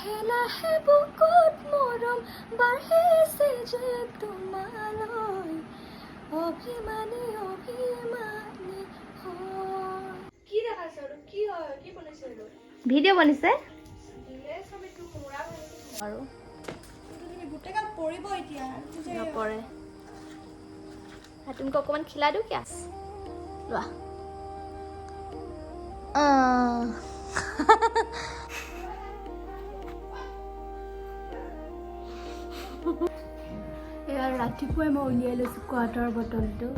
লাহে লাহে বুকুত মৰম বাঢ়িছে যে তোমালৈ অভিমানী অভিমানী কি দেখাইছে আৰু কি হয় কি বনাইছে আৰু ভিডিঅ' বনিছে দিলে সবে তো মোৰা আৰু গোটেইগাল পৰিব এতিয়া নপৰে तुमको অকমান খিলা দিও কি আছে লোৱা এয়া ৰাতিপুৱাই মই উলিয়াই লৈছোঁ কোৱাটাৰ বটলটো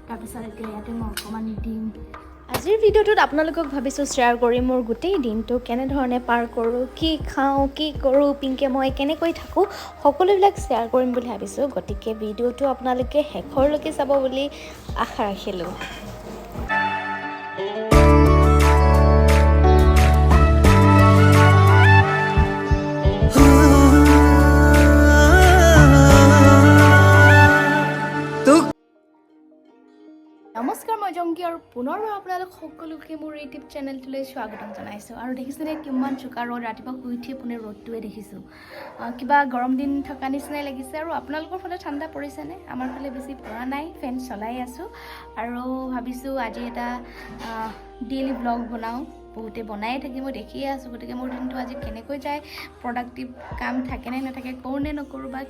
তাৰপিছত এতিয়া ইয়াতে মই অকণমান দিম আজিৰ ভিডিঅ'টোত আপোনালোকক ভাবিছোঁ শ্বেয়াৰ কৰিম মোৰ গোটেই দিনটো কেনেধৰণে পাৰ কৰোঁ কি খাওঁ কি কৰোঁ পিংকে মই কেনেকৈ থাকোঁ সকলোবিলাক শ্বেয়াৰ কৰিম বুলি ভাবিছোঁ গতিকে ভিডিঅ'টো আপোনালোকে শেষৰলৈকে চাব বুলি আশা ৰাখিলোঁ নমস্কাৰ মই জংকি আৰু পুনৰবাৰ আপোনালোক সকলোকে মোৰ ইউটিউব চেনেলটোলৈ স্বাগতম জনাইছোঁ আৰু দেখিছেনে কিমান চোকা ৰ'দ ৰাতিপুৱা শুই উঠি পুনে ৰ'দটোৱে দেখিছোঁ কিবা গৰম দিন থকা নিচিনাই লাগিছে আৰু আপোনালোকৰ ফালে ঠাণ্ডা পৰিছেনে আমাৰ ফালে বেছি পৰা নাই ফেন চলাই আছোঁ আৰু ভাবিছোঁ আজি এটা ডেইলি ব্লগ বনাওঁ বহুতে বনাই থাকি মই দেখিয়ে আছোঁ গতিকে মোৰ দিনটো আজি কেনেকৈ যায় প্ৰডাক্টিভ কাম থাকেনে নাথাকে কৰোঁ নে নকৰোঁ বা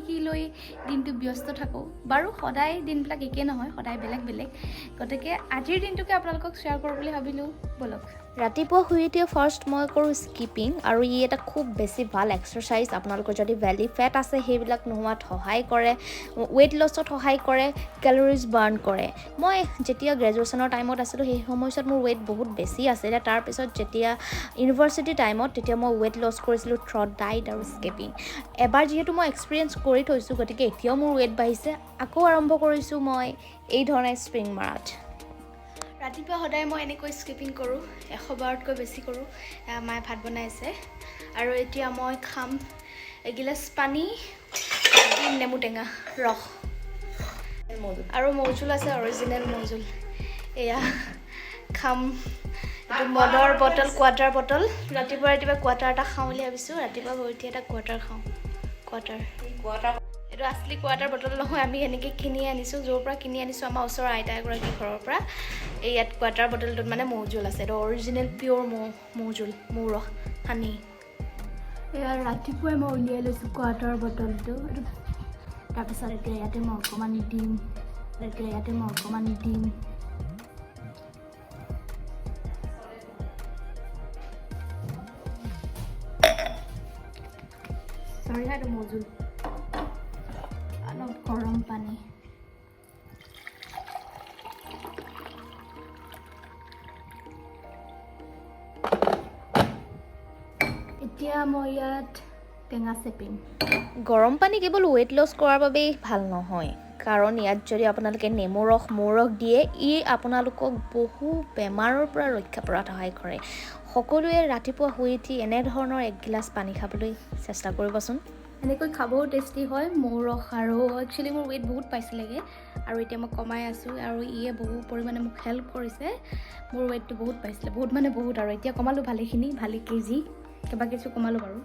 কি লৈ দিনটো ব্যস্ত থাকোঁ বাৰু সদায় দিনবিলাক একেই নহয় সদায় বেলেগ বেলেগ গতিকে আজিৰ দিনটোকে আপোনালোকক শ্বেয়াৰ কৰোঁ বুলি ভাবিলোঁ বলক ৰাতিপুৱা শুই উঠি ফাৰ্ষ্ট মই কৰোঁ স্কিপিং আৰু ই এটা খুব বেছি ভাল এক্সাৰচাইজ আপোনালোকৰ যদি বেলি ফেট আছে সেইবিলাক নোহোৱাত সহায় কৰে ৱেইট লছত সহায় কৰে কেলৰিজ বাৰ্ণ কৰে মই যেতিয়া গ্ৰেজুৱেশ্যনৰ টাইমত আছিলোঁ সেই সময়ছোৱাত মোৰ ৱেইট বহুত বেছি আছিলে তাৰপিছত যেতিয়া ইউনিভাৰ্চিটি টাইমত তেতিয়া মই ৱেইট লছ কৰিছিলোঁ থ্ৰ' ডাইট আৰু স্কিপিং এবাৰ যিহেতু মই এক্সপিৰিয়েঞ্চ কৰি থৈছোঁ গতিকে এতিয়াও মোৰ ৱেইট বাঢ়িছে আকৌ আৰম্ভ কৰিছোঁ মই এই ধৰণে স্প্ৰিং মাৰাত ৰাতিপুৱা সদায় মই এনেকৈ স্কিপিং কৰোঁ 100 বাৰতকৈ বেছি কৰোঁ মায়ে ভাত বনাইছে আৰু এতিয়া মই খাম এগিলাচ পানী নেমু টেঙা ৰস আৰু মৌজোল আছে অৰিজিনেল মৌজোল এয়া খাম এইটো মদৰ বটল কোৱাটাৰ বটল ৰাতিপুৱা কোৱাটাৰ এটা খাওঁ বুলি ভাবিছোঁ ৰাতিপুৱা গৈ উঠি এটা কোৱাটাৰ খাওঁ কোৱাটাৰ এইটো আচলি কোৱাটাৰ বটল নহয় আমি এনেকৈ কিনি আনিছোঁ য'ৰ পৰা কিনি আনিছোঁ আমাৰ ওচৰৰ আইতা এগৰাকী ঘৰৰ পৰা এই ইয়াত কোৱাটাৰ বটলটোত মানে মৌজোল আছে এইটো অৰিজিনেল পিয়'ৰ মৌজোল মৌ ৰস সানি এয়া ৰাতিপুৱাই মই উলিয়াই লৈছোঁ কোৱাটাৰ বটলটো তাৰপিছত এতিয়া ইয়াতে মই অকণমান দিম চৰি এইটো মৌজোল অলপ গৰম পানী এতিয়া মই ইয়াত টেঙা চেপিম গৰম পানী কেৱল ৱেইট লছ কৰাৰ বাবেই ভাল নহয় কাৰণ ইয়াত যদি আপোনালোকে নেমু ৰস মৌ ৰস দিয়ে ই আপোনালোকক বহু বেমাৰৰ পৰা ৰক্ষা কৰাত সহায় কৰে সকলোৱে ৰাতিপুৱা শুই উঠি এনেধৰণৰ এক গিলাচ পানী খাবলৈ চেষ্টা কৰিবচোন এনেকৈ খাবও টেষ্টি হয় মৌ ৰস আৰু একচুৱেলি মোৰ ৱেইট বহুত পাইছিলেগৈ আৰু এতিয়া মই কমাই আছোঁ আৰু ইয়ে বহু পৰিমাণে মোক হেল্প কৰিছে মোৰ ৱেইটটো বহুত পাইছিলে বহুত আৰু এতিয়া কমালোঁ ভালে কেজি কিবা কিছু কমালোঁ বাৰু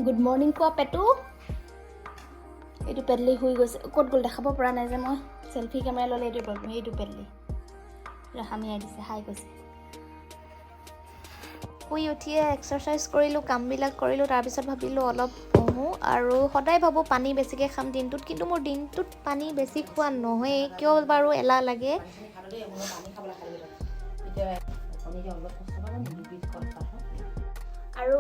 গুড মৰ্ণিং কোৱা পেটু এইটো পেডলি শুই গৈছে ক'ত গ'ল দেখাব পৰা নাই যে মই চেল্ফি কেমেৰা ল'লে এইটো পেডলি হামিয়াই দিছে হাই কৈছে শুই উঠিয়ে এক্সাৰচাইজ কৰিলোঁ কামবিলাক কৰিলোঁ তাৰপিছত ভাবিলোঁ অলপ পঢ়োঁ আৰু সদায় ভাবোঁ পানী বেছিকৈ খাম দিনটোত কিন্তু মোৰ দিনটোত পানী বেছি খোৱা নহয়েই কিয় বাৰু এলাহ লাগে আৰু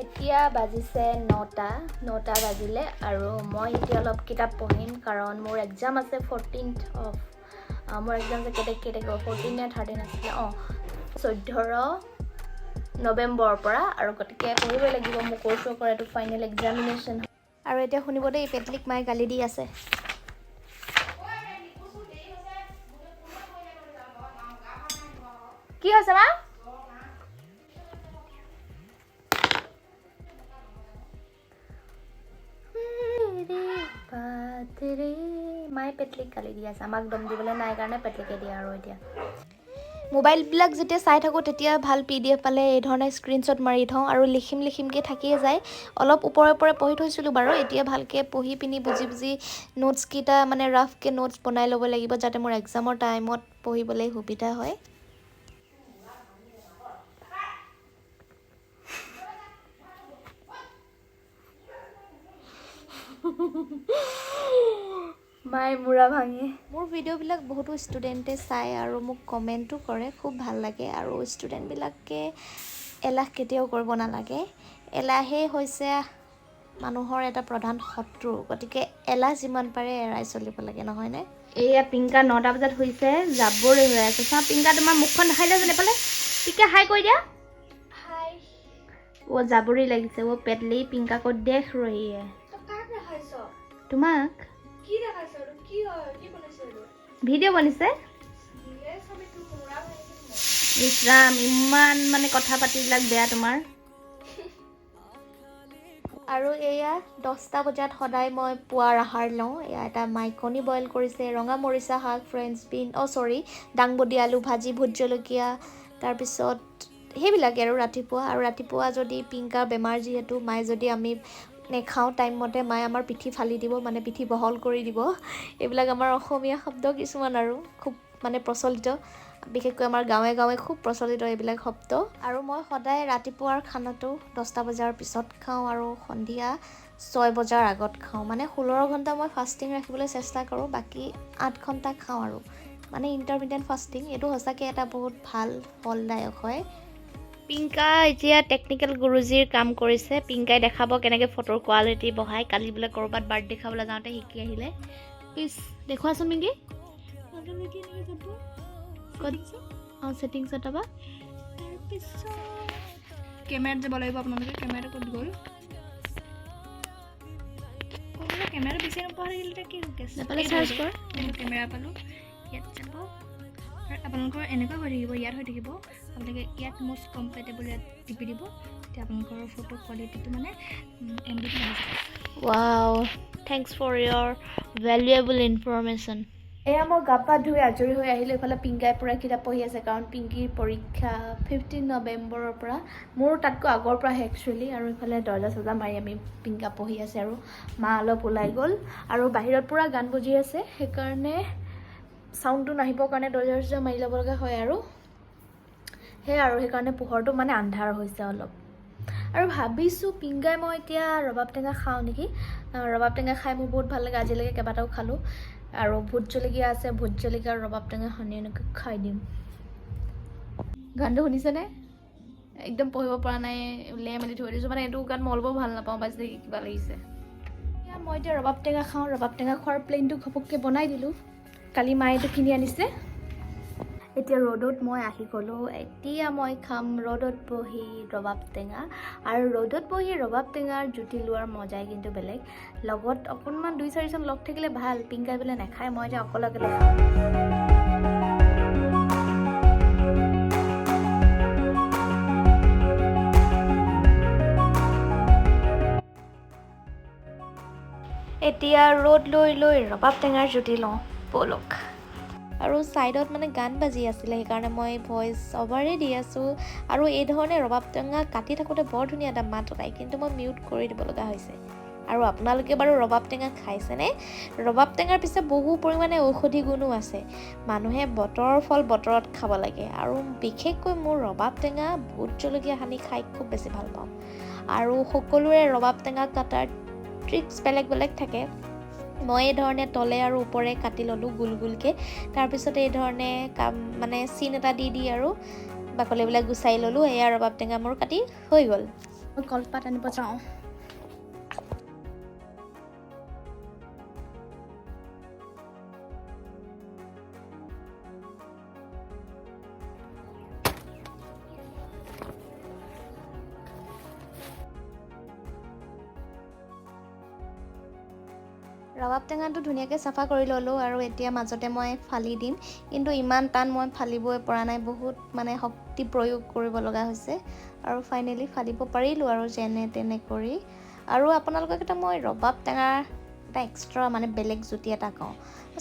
এতিয়া বাজিছে 9টা বাজিলে আৰু মই এতিয়া অলপ কিতাপ পঢ়িম কাৰণ মোৰ এক্সাম আছে 14th অফ মোৰ এক্সাম যে কেতিয়া 14 নে 13 আছিলে 14 নৱেম্বৰৰ পৰা আৰু গতিকে পঢ়িবই লাগিব মোৰ কোৰ্চৰ পৰা এইটো ফাইনেল এক্সামিনেশ্যন আৰু এতিয়া শুনিব দেই পেটলিক মায়ে গালি দি আছে কি হৈছে মা মায়ে পেটলিক গালি দি আছে আমাক দম দিবলৈ নাই কাৰণে পেটলিকে দিয়ে আৰু এতিয়া মোবাইলবিলাক যেতিয়া চাই থাকোঁ তেতিয়া ভাল PDF পালে এই ধৰণে স্ক্ৰীনশ্বট মাৰি থওঁ আৰু লিখিমকৈ থাকিয়ে যায়। অলপ ওপৰে পঢ়ি থৈছিলোঁ বাৰু, এতিয়া ভালকৈ পঢ়ি পিনি বুজি নোটছকেইটা মানে ৰাফকৈ নোটছ বনাই ল'ব লাগিব যাতে মোৰ এক্সামৰ টাইমত পঢ়িবলৈ সুবিধা হয়। মায়ে মূৰা ভাঙে। মোৰ ভিডিঅ'বিলাক বহুতো ষ্টুডেণ্টে চায় আৰু মোক কমেণ্টো কৰে, খুব ভাল লাগে। আৰু ষ্টুডেণ্টবিলাকে এলাহ কেতিয়াও কৰিব নালাগে। এলাহেই হৈছে মানুহৰ এটা প্ৰধান শত্ৰু, গতিকে এলাহ যিমান পাৰে এৰাই চলিব লাগে, নহয়নে? এয়া পিংকা 9টা বজাত হৈছে, যাবৰে হৈ আছে। চা পিংকা, তোমাৰ মুখখন দেখাই দিয়া যেন এফালে। পিংকা হাই কৈ দিয়া। হাই। অ' যাবৰি লাগিছে, অ' পেটলি পিংকা কৈ দেখ ৰহি হে। কাক দেখাইছ? তোমাক। কি দেখাইছ? কি হয়? কি বনাইছ? ভিডিঅ' বনিছে। ইছৰাম, ইমান মানে কথা পাতিবিলাক বেয়া তোমাৰ। আৰু এয়া 10টা বজাত সদায় মই পুৱাৰ আহাৰ লওঁ। এয়া এটা মাইকণী বইল কৰিছে, ৰঙা মৰিচা শাক, ফ্ৰেঞ্চ বিন, দাংবডি, আলু ভাজি, ভোট জলকীয়া, তাৰপিছত সেইবিলাকে আৰু ৰাতিপুৱা যদি পিংকাৰ বেমাৰ যিহেতু, মায়ে যদি আমি নেখাওঁ টাইমমতে, মায়ে আমাৰ পিঠি ফালি দিব, মানে পিঠি বহল কৰি দিব। এইবিলাক আমাৰ অসমীয়া শব্দ কিছুমান আৰু খুব মানে প্ৰচলিত, বিশেষকৈ আমাৰ গাঁৱে গাঁৱে খুব প্ৰচলিত এইবিলাক শব্দ। আৰু মই সদায় ৰাতিপুৱাৰ খানাটো 10টা বজাৰ পিছত খাওঁ আৰু সন্ধিয়া 6 বজাৰ আগত খাওঁ। মানে 16 ঘণ্টা মই ফাষ্টিং ৰাখিবলৈ চেষ্টা কৰোঁ, বাকী 8 ঘণ্টা খাওঁ আৰু মানে ইণ্টাৰমিডিয়েণ্ট ফাষ্টিং। এইটো সঁচাকৈ এটা বহুত ভাল ফলদায়ক হয়। পিংকা এতিয়া টেকনিকেল গুৰুজীৰ কাম কৰিছে। পিংকাই দেখাব কেনেকৈ ফটোৰ কোৱালিটি বঢ়ায়। কালি বোলে ক'ৰবাত বাৰ্থডে খাবলৈ যাওঁতে শিকি আহিলে। প্লিজ দেখুৱাচোন পিংকি। ছেটিংছত যাবা, তাৰপিছত কেমেৰাত যাব লাগিব। আপোনালোকে কেমেৰাটো ক'ত গ'ল? কেমেৰাটো বিচাৰি নোপোৱা হৈ থাকিলে কি চাৰ্চ কৰ। কেমেৰা পালোঁ, ইয়াত যাব। আপোনালোকৰ এনেকুৱা হৈ থাকিব, ইয়াত হৈ থাকিব। আপোনালোকে ইয়াত মষ্ট কম্পেটেবল ইয়াত টিপি দিব, তেতিয়া আপোনালোকৰ ফটো কোৱালিটিটো মানে MBটো আহি যাব। Wow, thanks for your valuable information. এয়া মই গা পা ধুই আজৰি হৈ আহিলোঁ। এইফালে পিংকাই পূৰা কিতাপ পঢ়ি আছে, কাৰণ পিংকিৰ পৰীক্ষা 15 নৱেম্বৰৰ পৰা, মোৰ তাতকৈ আগৰ পৰাহে একচুৱেলি। আৰু এইফালে দৰ্জা চৰ্জা মাৰি আমি পিংকা পঢ়ি আছে আৰু মা অলপ ওলাই গ'ল আৰু বাহিৰত পূৰা গান বজি আছে, সেইকাৰণে চাউণ্ডটো নাহিবৰ কাৰণে দৰ্জা চৰ্জা মাৰি ল'ব লগা হয় আৰু সেইকাৰণে পোহৰটো মানে আন্ধাৰ হৈছে অলপ। আৰু ভাবিছোঁ পিংকাই মই এতিয়া ৰবাব টেঙা খাওঁ নেকি। ৰবাব টেঙা খাই মোৰ বহুত ভাল লাগে, আজিলৈকে কেইবাটাও খালোঁ। আৰু ভোট জলকীয়া আছে, ভোট জলকীয়া আৰু ৰবাব টেঙা সানি এনেকৈ খাই দিম। গানটো শুনিছেনে? একদম পঢ়িব পৰা নাই, উলিয়াই মেলি থৈ দিছোঁ। মানে এইটো গান মই অলপো ভাল নাপাওঁ, বাছ দেখি কিবা লাগিছে। মই এতিয়া ৰবাব টেঙা খাওঁ। ৰবাব টেঙা খোৱাৰ প্লেনটো ঘপককৈ বনাই দিলোঁ। কালি মায়ে এইটো কিনি আনিছে। এতিয়া ৰ'দত মই আহি গ'লোঁ। এতিয়া মই খাম ৰ'দত বহি ৰবাব টেঙা। আৰু ৰ'দত বহি ৰবাব টেঙাৰ জুতি লোৱাৰ মজাই কিন্তু বেলেগ। লগত অকণমান 2-4জন লগ থাকিলে ভাল। পিংকাই বোলে নাখায়, মই এতিয়া অকলে খাওঁ। এতিয়া ৰ'দ লৈ ৰবাব টেঙাৰ জুতি লওঁ, ব'লক। আৰু ছাইডত মানে গান বাজি আছিলে, সেইকাৰণে মই ভইচ অভাৰেই দি আছোঁ। আৰু এই ধৰণে ৰবাব টেঙা কাটি থাকোঁতে বৰ ধুনীয়া এটা মাত ওলায়, কিন্তু মই মিউট কৰি দিব লগা হৈছে। আৰু আপোনালোকে বাৰু ৰবাব টেঙা খাইছেনে? ৰবাব টেঙাৰ পিছে বহু পৰিমাণে ঔষধি গুণো আছে। মানুহে বতৰৰ ফল বতৰত খাব লাগে। আৰু বিশেষকৈ মোৰ ৰবাব টেঙা ভোট জলকীয়া সানি খাই খুব বেছি ভাল পাওঁ। আৰু সকলোৰে ৰবাব টেঙা কাটাৰ ট্ৰিক্স বেলেগ বেলেগ থাকে। মই এই ধৰণে তলে আৰু ওপৰে কাটি ল'লোঁ গোলকৈ। তাৰপিছত এই ধৰণে মানে চিন এটা দি আৰু বাকলিবিলাক গুচাই ল'লোঁ। এয়া ৰবাব টেঙা মোৰ কাটি হৈ গ'ল। মই কলপাত আনিব যাওঁ। ৰবাব টেঙাটো ধুনীয়াকৈ চাফা কৰি ল'লোঁ আৰু এতিয়া মাজতে মই ফালি দিম। কিন্তু ইমান টান মই ফালিবই পৰা নাই, বহুত মানে শক্তি প্ৰয়োগ কৰিব লগা হৈছে। আৰু ফাইনেলি ফালিব পাৰিলোঁ আৰু যেনে তেনে কৰি। আৰু আপোনালোকক এটা মই ৰবাব টেঙাৰ এটা এক্সট্ৰা মানে বেলেগ জুতি এটা কওঁ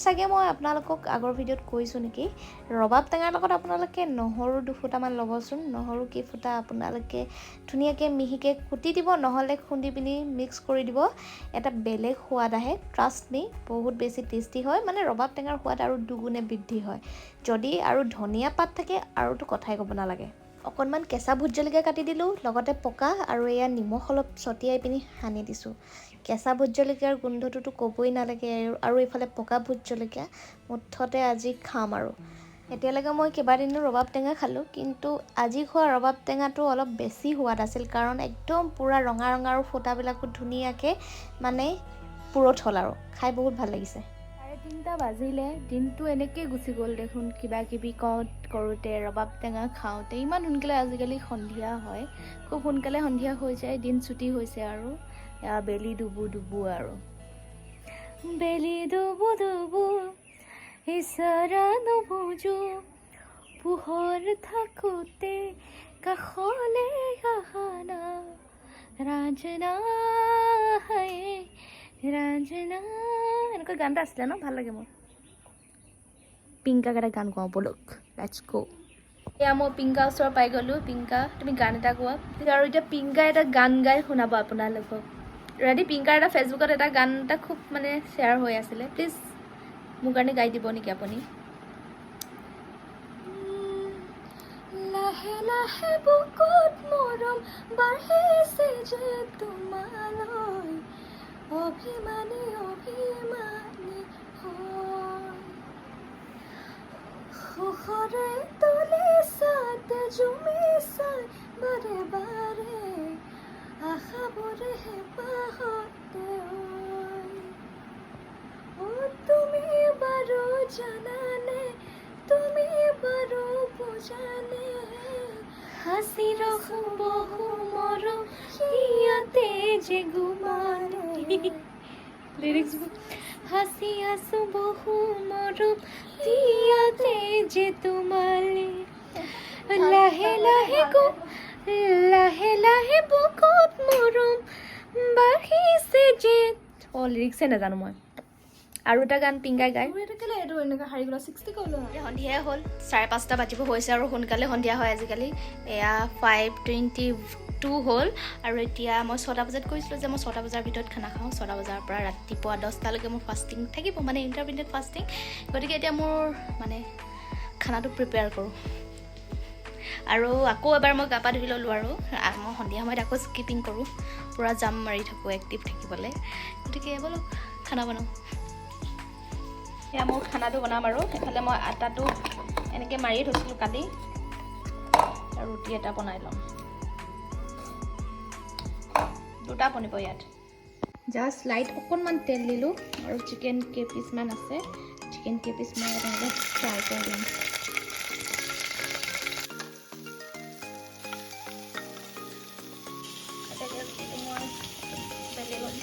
চাগে মই আপোনালোকক আগৰ ভিডিঅ'ত কৈছোঁ নেকি ৰবাব টেঙাৰ লগত আপোনালোকে নহৰু দুফুটামান ল'বচোন নহৰু কেইফুটা আপোনালোকে ধুনীয়াকৈ মিহিকৈ কুটি দিব নহ'লে খুন্দি পিনি মিক্স কৰি দিব এটা বেলেগ সোৱাদ আহে ট্ৰাষ্ট মি বহুত বেছি টেষ্টি হয় মানে ৰবাব টেঙাৰ সোৱাদ আৰু দুগুণে বৃদ্ধি হয় যদি আৰু ধনিয়া পাত থাকে আৰুতো কথাই ক'ব নালাগে অকণমান কেঁচা ভোট জলকীয়া কাটি দিলোঁ লগতে পকা আৰু এয়া নিমখ অলপ ছটিয়াই পিনি সানি দিছোঁ কেঁচা ভোট জলকীয়াৰ গোন্ধটোতো ক'বই নালাগে আৰু এইফালে পকা ভোট জলকীয়া মুঠতে আজি খাম আৰু এতিয়ালৈকে মই কেইবাদিনো ৰবাব টেঙা খালোঁ কিন্তু আজি খোৱা ৰবাব টেঙাটো অলপ বেছি সোৱাদ আছিল কাৰণ একদম পূৰা ৰঙা ৰঙা আৰু ফুটাবিলাকো ধুনীয়াকৈ মানে পুৰঠ হ'ল আৰু খাই বহুত ভাল লাগিছে 3:30 বাজিলে দিনটো এনেকৈ গুচি গ'ল দেখোন কিবা কিবি কৰোঁতে ৰবাব টেঙা খাওঁতে ইমান সোনকালে আজিকালি সন্ধিয়া হয় খুব সোনকালে সন্ধিয়া হৈ যায় দিন ছুটি হৈছে আৰু বেলি ডুবু আৰু বেলি ডুবু ইচাৰা নুবুজো পোহৰ থাকোঁতে কাষলে আহানা ৰাজনা ৰাজনা এনেকুৱা গান এটা আছিলে ন ভাল লাগে মোৰ পিংকাক এটা গান গাওঁ বলক লেটছ গো এয়া মই পিংকা ওচৰ পাই গ'লোঁ পিংকা তুমি গান এটা গোৱা আৰু এতিয়া পিংকাই এটা গান গাই শুনাব আপোনালোকক ৰেডি পিংকাৰ এটা ফেচবুকত এটা গান এটা খুব মানে শ্বেয়াৰ হৈ আছিলে প্লিজ মোৰ কাৰণে গাই দিব নেকি আপুনি লাহে লাহে বুকুত মৰম বাঢ়িছে যে তোমালৈ অভিমানী অভিমানী সুখৰে তলে চাতে জুমি চাই বাৰে বাৰে আশাবোৰে হেঁপাহতে তুমি বাৰু জানানে তুমি বাৰু বুজানে হাসি ৰখো বহু মৰম ইয়াতে যে গুমানে লিৰিক্স হাসি আছো বহু মৰম ইয়াতে যে তোমালে লাহে লাহে বুকুত মৰম বাঢ়িছে যে লিৰিক্সে নাজানো মই আৰু এটা গান পিংকাই গায় সন্ধিয়াই হ'ল 5:30 বাজিব হৈছে আৰু সোনকালে সন্ধিয়া হয় আজিকালি এয়া 5:22 হ'ল আৰু এতিয়া মই 6টা বজাত কৈছিলোঁ যে মই 6টা বজাৰ ভিতৰত খানা খাওঁ 6টা বজাৰ পৰা ৰাতিপুৱা 10টালৈকে মোৰ ফাষ্টিং থাকিব মানে ইণ্টাৰমিডিয়েট ফাষ্টিং গতিকে এতিয়া মোৰ মানে খানাটো প্ৰিপেয়াৰ কৰোঁ আৰু আকৌ এবাৰ মই গা পা ধুই ল'লোঁ আৰু মই সন্ধিয়া সময়ত আকৌ স্কিপিং কৰোঁ পূৰা জাম মাৰি থাকোঁ এক্টিভ থাকিবলৈ গতিকে ব'লক খানা বনাওঁ এয়া মই খানাটো বনাম আৰু এইফালে মই আটাটো এনেকৈ মাৰিয়ে থৈছিলোঁ কালি আৰু ৰুটি এটা বনাই ল'ম 2টা বনিব ইয়াত জাষ্ট লাইট অকণমান তেল দিলোঁ আৰু চিকেন কেইপিচমান আছে চিকেন কেইপিচ মই এনেকৈ ফ্ৰাই কৰি দিম মই বেলি ল'ম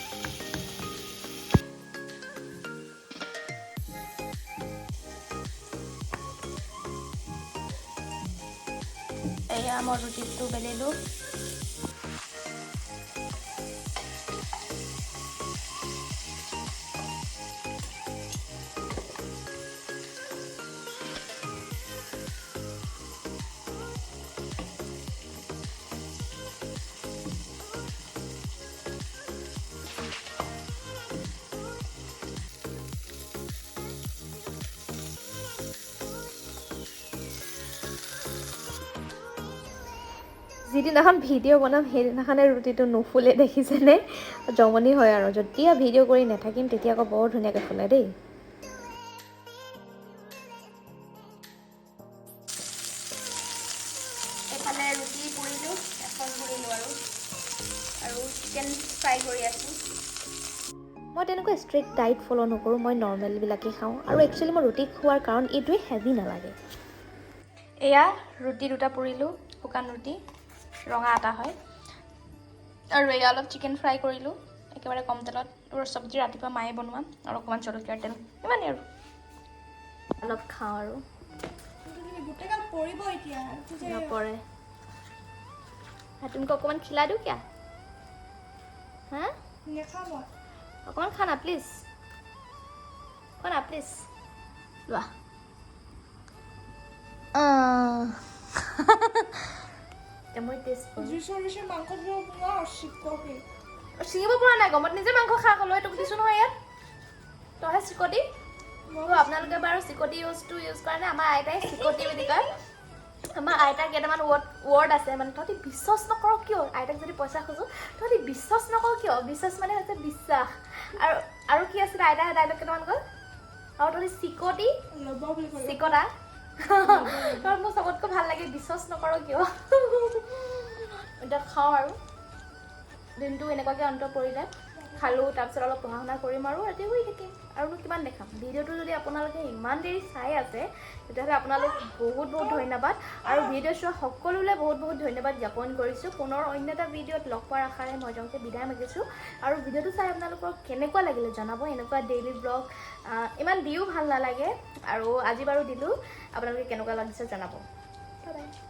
এয়া মই ৰুটিটো বেলিলোঁ যিদিনাখন ভিডিঅ' বনাম সেইদিনাখনে ৰুটিটো নুফুলে দেখিছেনে জমনি হয় আৰু যেতিয়া ভিডিঅ' কৰি নাথাকিম তেতিয়া আকৌ বৰ ধুনীয়াকৈ ফুলে দেই এইফালে ৰুটি পুৰিলোঁ এখন পুৰিলোঁ আৰু চিকেন ফ্ৰাই কৰি আছোঁ মই তেনেকুৱা ষ্ট্ৰিক্ট ডাইট ফ'ল' নকৰোঁ মই নৰ্মেলবিলাকেই খাওঁ আৰু একচুৱেলি মই ৰুটি খোৱাৰ কাৰণ এইটোৱে হেভি নালাগে এয়া ৰুটি 2টা পুৰিলোঁ শুকান ৰুটি ৰঙা আটা হয় আৰু এয়া অলপ চিকেন ফ্ৰাই কৰিলোঁ একেবাৰে কম তেলত আৰু চব্জি ৰাতিপুৱা মায়ে বনোৱা আৰু অকণমান জলকীয়াৰ তেল ইমানেই আৰু অলপ খাওঁ আৰু নপৰে तुमको অকণমান খিলাই দিওঁ কিয়া হা অকণমান খা না প্লিজ খোৱা না প্লিজ লোৱা মই টেষ্ট ছিঙিব পৰা নাই গমত নিজে মাংস খা ক'লো তোক দিছোঁ নহয় ইয়াত তইহে চিকটি আপোনালোকে বাৰু চিকটি ইউজ কৰা নাই আমাৰ আইতাই চিকটি বুলি কয় আমাৰ আইতাৰ কেইটামান ৱৰ্ড আছে মানে তহঁতি বিশ্বাস নকৰ কিয় আইতাক যদি পইচা খোজো তহঁতি বিশ্বাস নকৰ কিয় বিশ্বাস মানে হৈছে বিশ্বাস আৰু কি আছিলে আইতাৰ ডাইলগ কেইটামান কয় আৰু তহঁতি চিকটা তোৰ মোৰ চবতকৈ ভাল লাগে বিশ্বাস নকৰ কিয় এতিয়া খাওঁ আৰু দিনটো এনেকুৱাকৈ অন্ত পৰিলে খালোঁ তাৰপিছত অলপ পঢ়া শুনা কৰিম আৰু ৰাতি শুই থাকিম আৰুনো কিমান দেখাম ভিডিঅ'টো যদি আপোনালোকে ইমান দেৰি চাই আছে তেতিয়াহ'লে আপোনালোক বহুত ধন্যবাদ আৰু ভিডিঅ' চোৱা সকলোলৈ বহুত ধন্যবাদ জ্ঞাপন কৰিছোঁ পুনৰ অন্য এটা ভিডিঅ'ত লগ পোৱাৰ আশাৰে মই জংকে বিদায় মাগিছোঁ আৰু ভিডিঅ'টো চাই আপোনালোকৰ কেনেকুৱা লাগিলে জনাব এনেকুৱা ডেইলি ব্লগ ইমান দিও ভাল নালাগে আৰু আজি বাৰু দিলোঁ আপোনালোকে কেনেকুৱা লাগিছে জনাব বাই বাই